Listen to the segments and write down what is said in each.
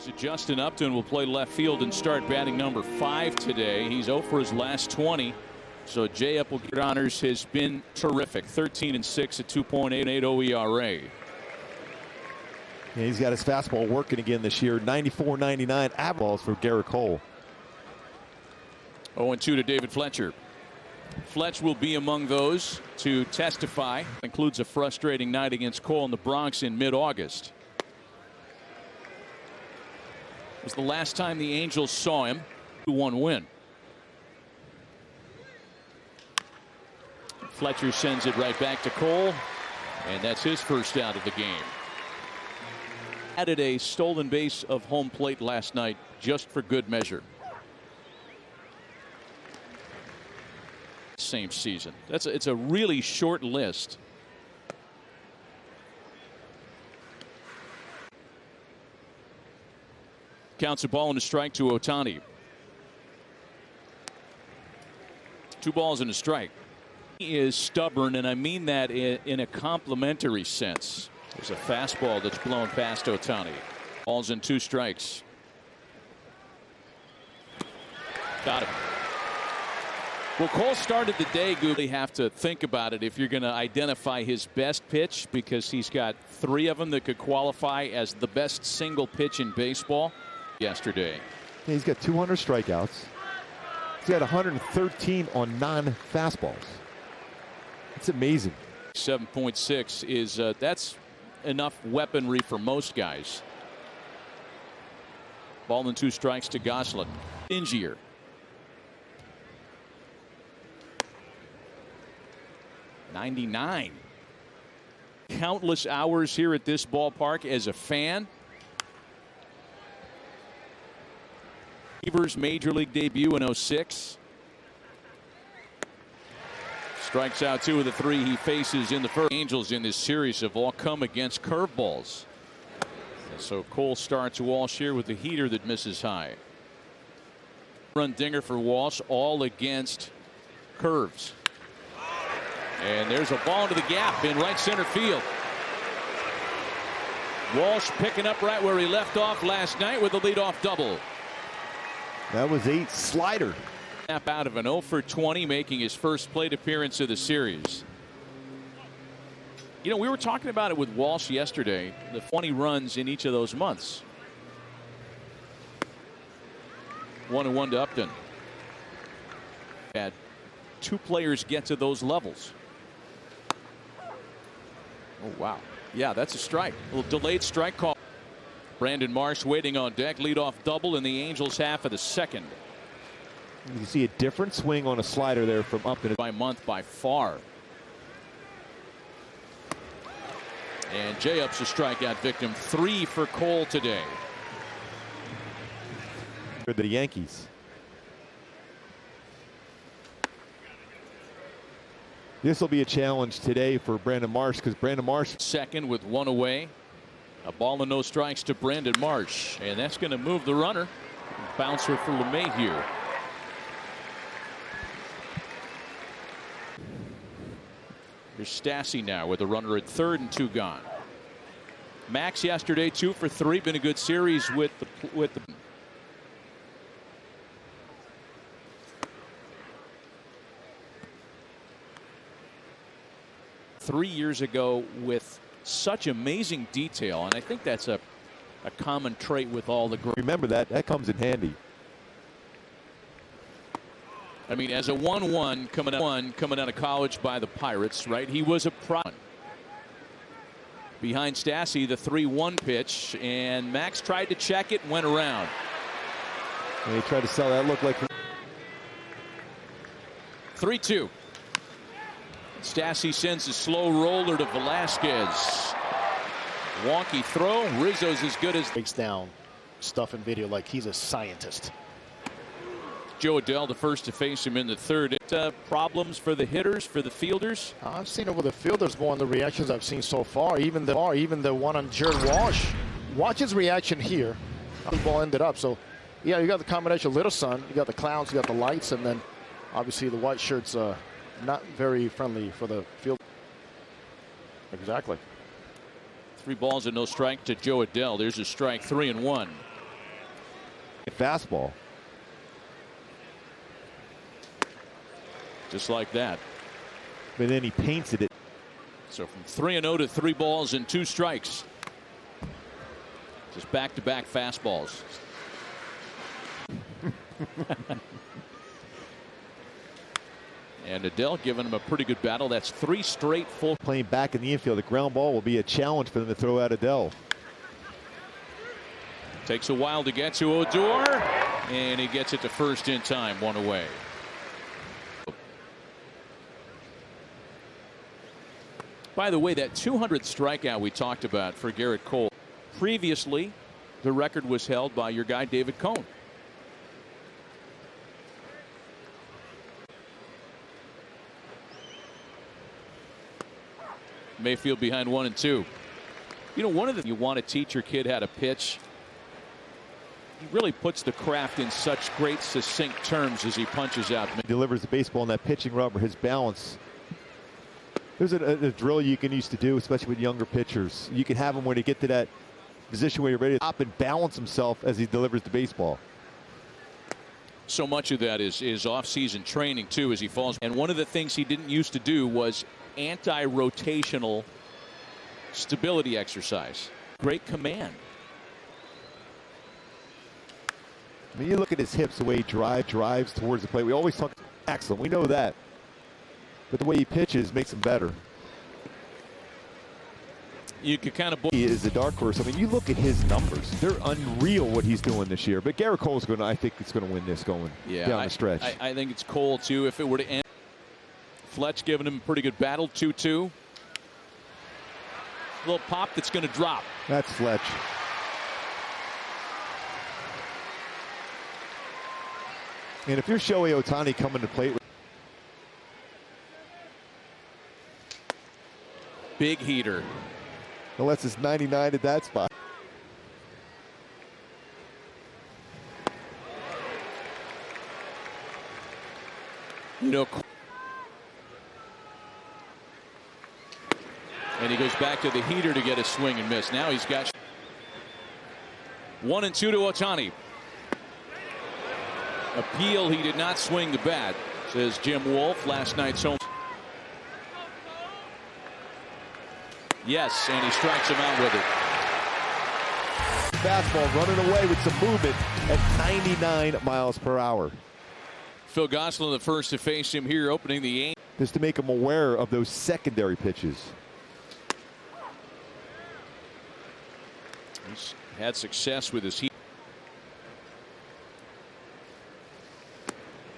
So Justin Upton will play left field and start batting number 5 today. He's 0 for his last 20. So J-Up will get honors. Has been terrific. 13-6 at 2.88 ERA. Yeah, he's got his fastball working again this year. 94-99 average for Gerrit Cole. 0-2 to David Fletcher. Fletch will be among those to testify. Includes a frustrating night against Cole in the Bronx in mid-August. It was the last time the Angels saw him. 2-1 win. Fletcher sends it right back to Cole, and that's his first out of the game. Added a stolen base of home plate last night just for good measure. Same season. It's a really short list. Counts a ball and a strike to Ohtani. 2 balls and a strike. He is stubborn, and I mean that in a complimentary sense. There's a fastball that's blown past Ohtani. Balls and 2 strikes. Got him. Well, Cole started the day. You have to think about it if you're going to identify his best pitch, because he's got 3 of them that could qualify as the best single pitch in baseball yesterday. Yeah, he's got 200 strikeouts. He's got 113 on non-fastballs. It's amazing. 7.6 is that's enough weaponry for most guys. Ball and 2 strikes to Goslin. Stingier. '99. Countless hours here at this ballpark as a fan. Beavers major league debut in '06. Strikes out 2 of the 3 he faces in the first. Angels in this series have all come against curveballs. And so Cole starts Walsh here with the heater that misses high. Run dinger for Walsh, all against curves. And there's a ball into the gap in right center field. Walsh picking up right where he left off last night with a leadoff double. That was a slider. Out of an 0 for 20, making his first plate appearance of the series. You know, we were talking about it with Walsh yesterday, the 20 runs in each of those months. 1-1 to Upton. Had 2 players get to those levels. Oh, wow. Yeah, that's a strike. A little delayed strike call. Brandon Marsh waiting on deck. Leadoff double in the Angels half of the second. You can see a different swing on a slider there from Upton. By month by far. And J-Up's a strikeout victim. 3 for Cole today. For the Yankees. This will be a challenge today for Brandon Marsh, because Brandon Marsh second with 1 away. A ball and no strikes to Brandon Marsh, and that's going to move the runner. Bouncer for LeMahieu. Here's Stassi now with a runner at third and 2 gone. Max yesterday 2 for 3. Been a good series with the 3 years ago with such amazing detail, and I think that's a common trait with all the great. Remember that comes in handy. I mean, as a 1-1 coming out of college by the Pirates, right? He was a pro. Behind Stassi, the 3-1 pitch, and Max tried to check it and went around. And he tried to sell that. Looked like 3-2. Stassi sends a slow roller to Velasquez. Wonky throw. Rizzo's as good as breaks down stuff in video like he's a scientist. Joe Adell, the first to face him in the third. Problems for the hitters, for the fielders. I've seen it with the fielders more on the reactions I've seen so far. Even the one on Gerrit Walsh. Watch his reaction here. How the ball ended up. So, yeah, you got the combination of Little Sun, you got the clowns, you got the lights, and then obviously the white shirts not very friendly for the field. Exactly. 3 balls and no strike to Joe Adell. There's a strike. 3-1. Fastball. Just like that. But then he painted it. So from 3-0 to 3 balls and 2 strikes. Just back-to-back fastballs. And Adele giving him a pretty good battle. That's 3 straight full. Playing back in the infield, the ground ball will be a challenge for them to throw out Adele. Takes a while to get to Odor, and he gets it to first in time, 1 away. By the way, that 200th strikeout we talked about for Gerrit Cole. Previously, the record was held by your guy David Cone. Mayfield behind 1-2. You know, one of the you want to teach your kid how to pitch. He really puts the craft in such great succinct terms as he punches out. He delivers the baseball in that pitching rubber, his balance. There's a drill you can used to do, especially with younger pitchers. You can have him when they get to that position where you're ready to stop and balance himself as he delivers the baseball. So much of that is off-season training too, as he falls. And one of the things he didn't used to do was anti-rotational stability exercise. Great command. I mean, you look at his hips, the way he drives towards the plate. We always talk excellent. We know that. But the way he pitches makes him better. You could kind of. He is a dark horse. I mean, you look at his numbers. They're unreal what he's doing this year. But Gerrit Cole's going to, I think it's going to win this going down the stretch. I think it's Cole, too, if it were to end. Fletch giving him a pretty good battle, 2-2. A little pop that's going to drop. That's Fletch. And if you're Shohei Ohtani coming to plate. Big heater. Unless it's 99 at that spot. You know. And he goes back to the heater to get a swing and miss. Now he's got 1-2 to Ohtani. Appeal, he did not swing the bat, says Jim Wolf, last night's home. Yes, and he strikes him out with it. Fastball running away with some movement at 99 miles per hour. Phil Gosselin the first to face him here, opening the eighth. Just to make him aware of those secondary pitches. He's had success with his heat.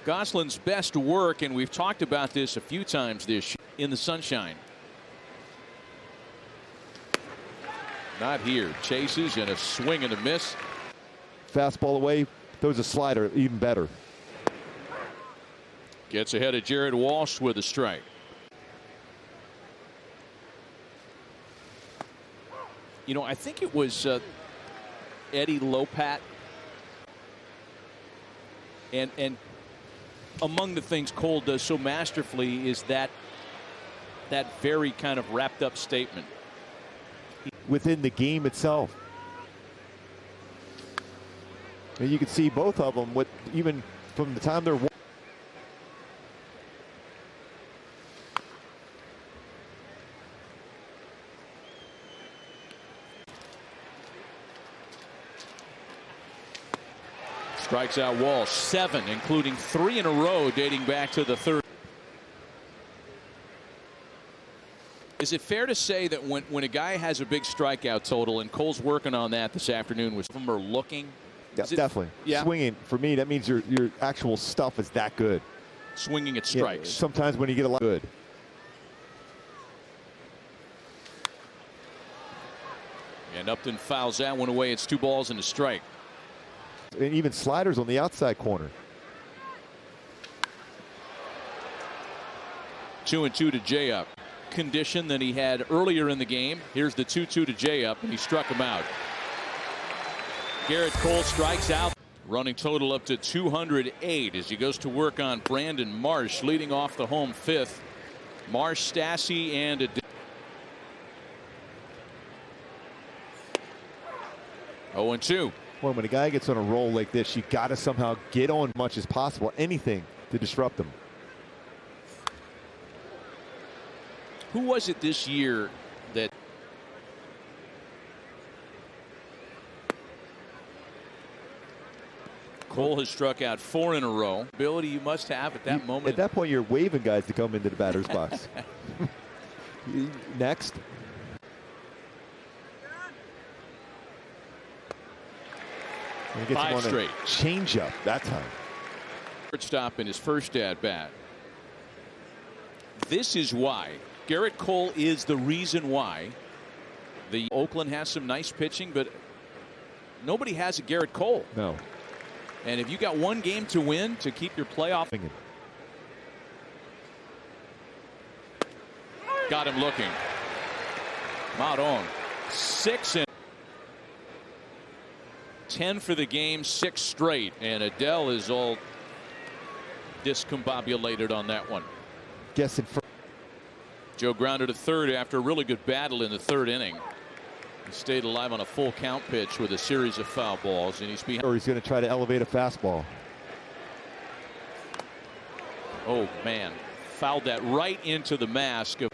Gosselin's best work, and we've talked about this a few times this year, in the sunshine. Not here. Chases and a swing and a miss. Fastball away, throws a slider, even better. Gets ahead of Jared Walsh with a strike. You know, I think it was Eddie Lopat. And among the things Cole does so masterfully is that very kind of wrapped up statement. Within the game itself. And you can see both of them, even from the time they're. Strikes out Walsh, 7, including 3 in a row dating back to the third. Is it fair to say that when a guy has a big strikeout total, and Cole's working on that this afternoon, with them are looking? Yeah, definitely. Yeah. Swinging, for me, that means your actual stuff is that good. Swinging at strikes. Yeah, sometimes when you get a lot good. And Upton fouls that one away. It's 2 balls and a strike. And even sliders on the outside corner. 2-2 to J-Up. Condition than he had earlier in the game. Here's the 2-2 to J-Up, and he struck him out. Gerrit Cole strikes out. Running total up to 208 as he goes to work on Brandon Marsh, leading off the home 5th. Marsh, Stassi, and a 0-2. Well, when a guy gets on a roll like this, you got to somehow get on much as possible, anything to disrupt him. Who was it this year that Cole has struck out 4 in a row? Ability you must have at that moment. At that point, you're waving guys to come into the batter's box. Next. He gets 5 straight. Change up that time. Stop in his first at bat. This is why Gerrit Cole is the reason why the Oakland has some nice pitching, but nobody has a Gerrit Cole. No. And if you got one game to win to keep your playoff. Got him looking. Not on. 6 and 10 for the game, 6 straight, and Adele is all discombobulated on that one. Guessing for Joe grounded to third after a really good battle in the 3rd inning. He stayed alive on a full count pitch with a series of foul balls, and he's behind. Or he's going to try to elevate a fastball. Oh man, fouled that right into the mask of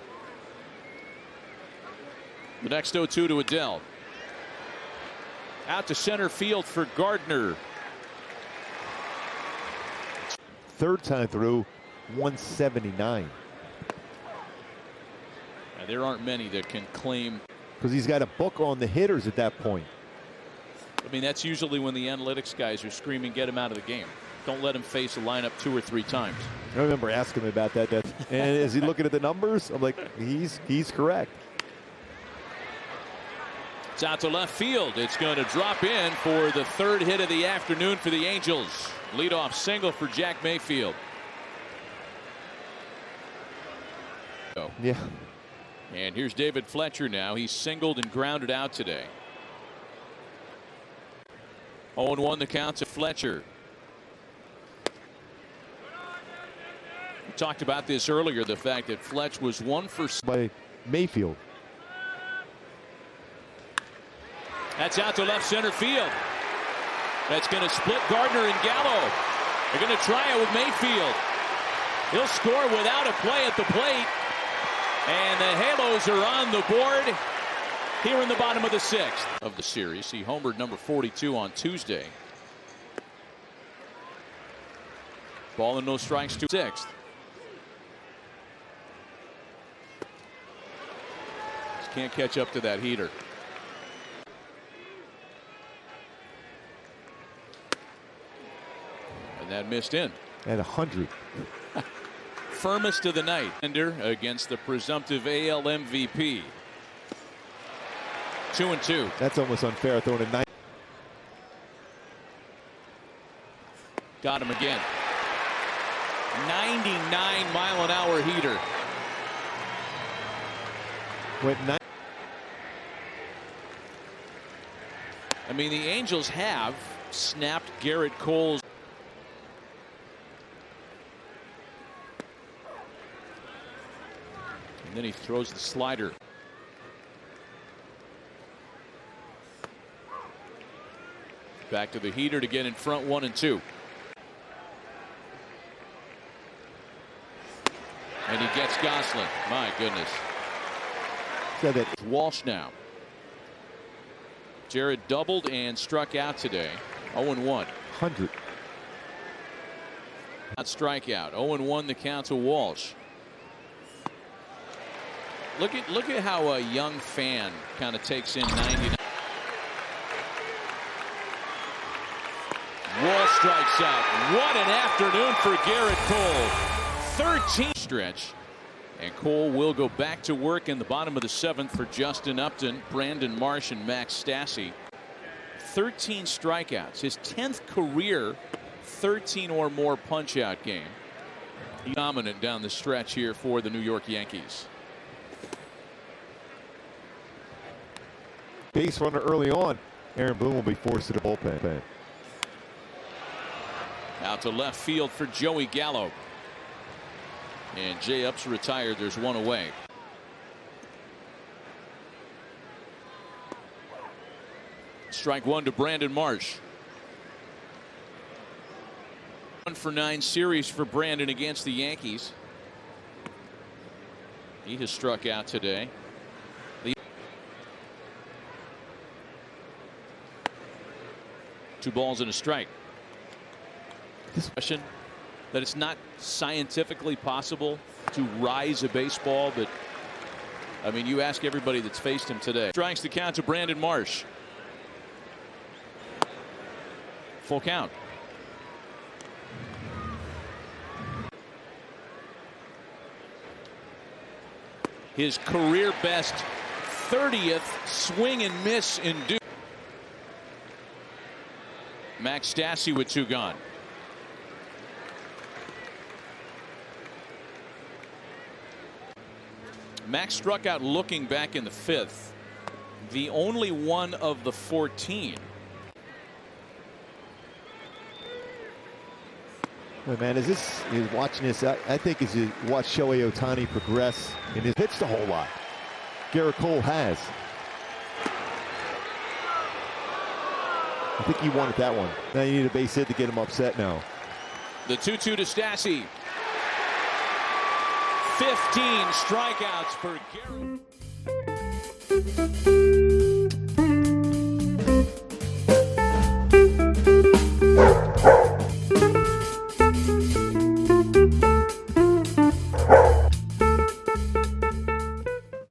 the next 0-2 to Adele. Out to center field for Gardner. 3rd time through, 179. And there aren't many that can claim. Because he's got a book on the hitters at that point. I mean, that's usually when the analytics guys are screaming, get him out of the game. Don't let him face a lineup 2 or 3 times. I remember asking him about that. And is he looking at the numbers? I'm like, he's correct. It's out to left field. It's going to drop in for the 3rd hit of the afternoon for the Angels. Leadoff single for Jack Mayfield. Yeah. And here's David Fletcher now. He's singled and grounded out today. 0-1 the count to Fletcher. We talked about this earlier, the fact that Fletch was 1 for by Mayfield. That's out to left center field. That's going to split Gardner and Gallo. They're going to try it with Mayfield. He'll score without a play at the plate. And the Halos are on the board here in the bottom of the 6th of the series. He homered number 42 on Tuesday. Ball and no strikes to 6th. Just can't catch up to that heater. And that missed in. At 100. Firmest of the night against the presumptive AL MVP. 2-2. That's almost unfair, throwing a 9. Got him again. 99-mile-an-hour heater. Went 9. I mean, the Angels have snapped Gerrit Cole's. And then he throws the slider. Back to the heater to get in front, 1-2. And he gets Gosselin. My goodness. Said that. It's Walsh now. Gerrit doubled and struck out today. 0-1. 100. Not strikeout. 0-1 the count to Walsh. Look at how a young fan kind of takes in 99. Walsh strikes out. What an afternoon for Gerrit Cole. 13 stretch. And Cole will go back to work in the bottom of the 7th for Justin Upton, Brandon Marsh, and Max Stassi. 13 strikeouts. His 10th career 13 or more punch-out game. Dominant down the stretch here for the New York Yankees. Base runner early on. Aaron Boone will be forced to the bullpen. Out to left field for Joey Gallo. And Jay Up's retired. There's one away. Strike one to Brandon Marsh. 1-for-9 series for Brandon against the Yankees. He has struck out today. Two balls and a strike. This question that it's not scientifically possible to rise a baseball, but I mean, you ask everybody that's faced him today. Strikes the count to Brandon Marsh. Full count. His career best 30th swing and miss in duel. Max Stassi with two gone. Max struck out looking back in the 5th. The only one of the 14. Hey man, is watching this? I think as you watch Shohei Ohtani progress and he's pitched a whole lot. Gerrit Cole has. I think he wanted that one. Now you need a base hit to get him upset now. The 2-2 to Stassi. 15 strikeouts for Gerrit.